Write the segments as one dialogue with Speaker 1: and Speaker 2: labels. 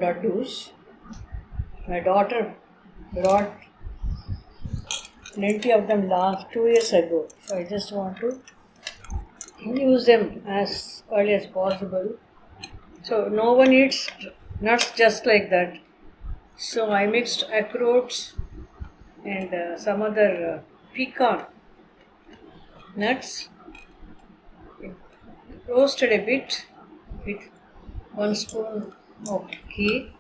Speaker 1: laddus. My daughter brought plenty of them last 2 years ago. So I just want to use them as early as possible. So no one eats nuts just like that. So I mixed acroats and some other pecan nuts, roasted a bit with 1 spoon of ghee,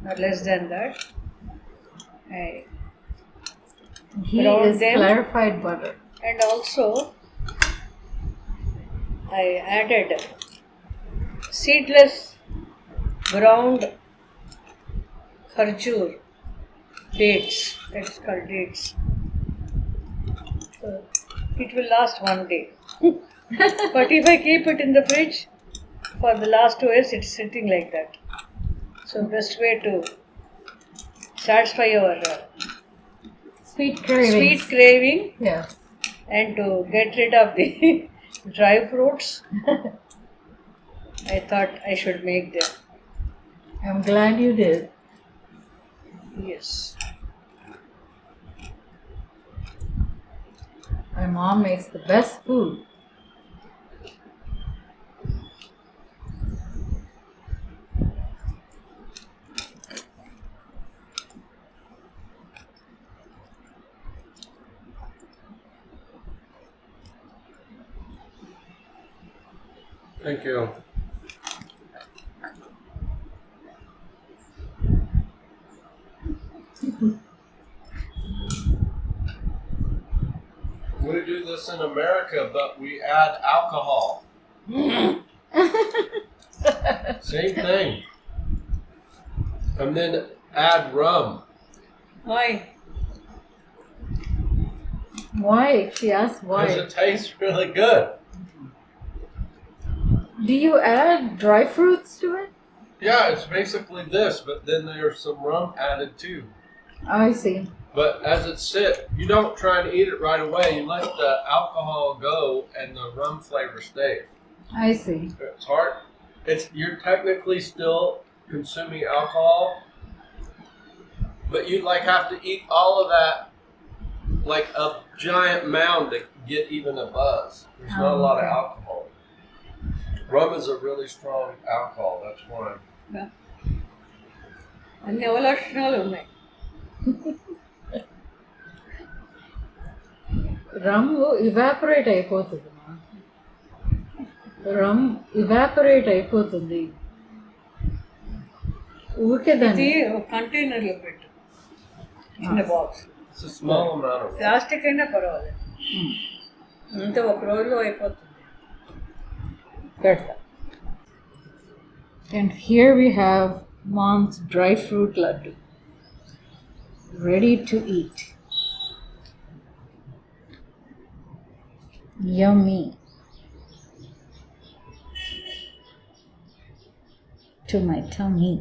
Speaker 1: or less than that. I
Speaker 2: Ghee
Speaker 1: browned
Speaker 2: is
Speaker 1: them,
Speaker 2: clarified butter.
Speaker 1: and also I added seedless ground khajur dates. That's called dates. So it will last 1 day. But if I keep it in the fridge for the last 2 years, it's sitting like that. So best way to satisfy your
Speaker 2: Sweet cravings.
Speaker 1: sweet craving
Speaker 2: Yeah.
Speaker 1: and to get rid of the dry fruits, I thought I should make them.
Speaker 2: I'm glad you did.
Speaker 1: Yes.
Speaker 2: My mom makes the best food.
Speaker 3: Thank you. We do this in America, but we add alcohol. Same thing. And then add rum.
Speaker 1: Why?
Speaker 2: Why? She asked
Speaker 3: Because
Speaker 2: why.
Speaker 3: it tastes really good.
Speaker 2: Do you add dry fruits to it?
Speaker 3: Yeah, it's basically this, but then there's some rum added too.
Speaker 2: I see.
Speaker 3: But as it sits, you don't try to eat it right away. You let the alcohol go and the rum flavor stays.
Speaker 2: I see.
Speaker 3: It's hard. You're technically still consuming alcohol, but you have to eat all of that like a giant mound to get even a buzz. There's not a lot of
Speaker 2: Okay.
Speaker 3: alcohol. Rum is a really strong alcohol. That's why.
Speaker 1: అన్ని అవలక్షణాలు ఉన్నాయి.
Speaker 2: రమ్ evaporate అయిపోతుంది. రమ్ evaporate అయిపోతుంది. ఊరికే
Speaker 1: ఇది
Speaker 2: దాన్ని
Speaker 1: ఒక కంటైనర్లో పెట్టు, చిన్న box.
Speaker 3: It's a small amount of rum.
Speaker 1: Plastic అయినా పర్వాలేదు, అంతే ఒక రోజులో అయిపోతుంది.
Speaker 2: పెడతా. And here we have Mom's dry fruit laddu, ready to eat. Yummy. To my tummy.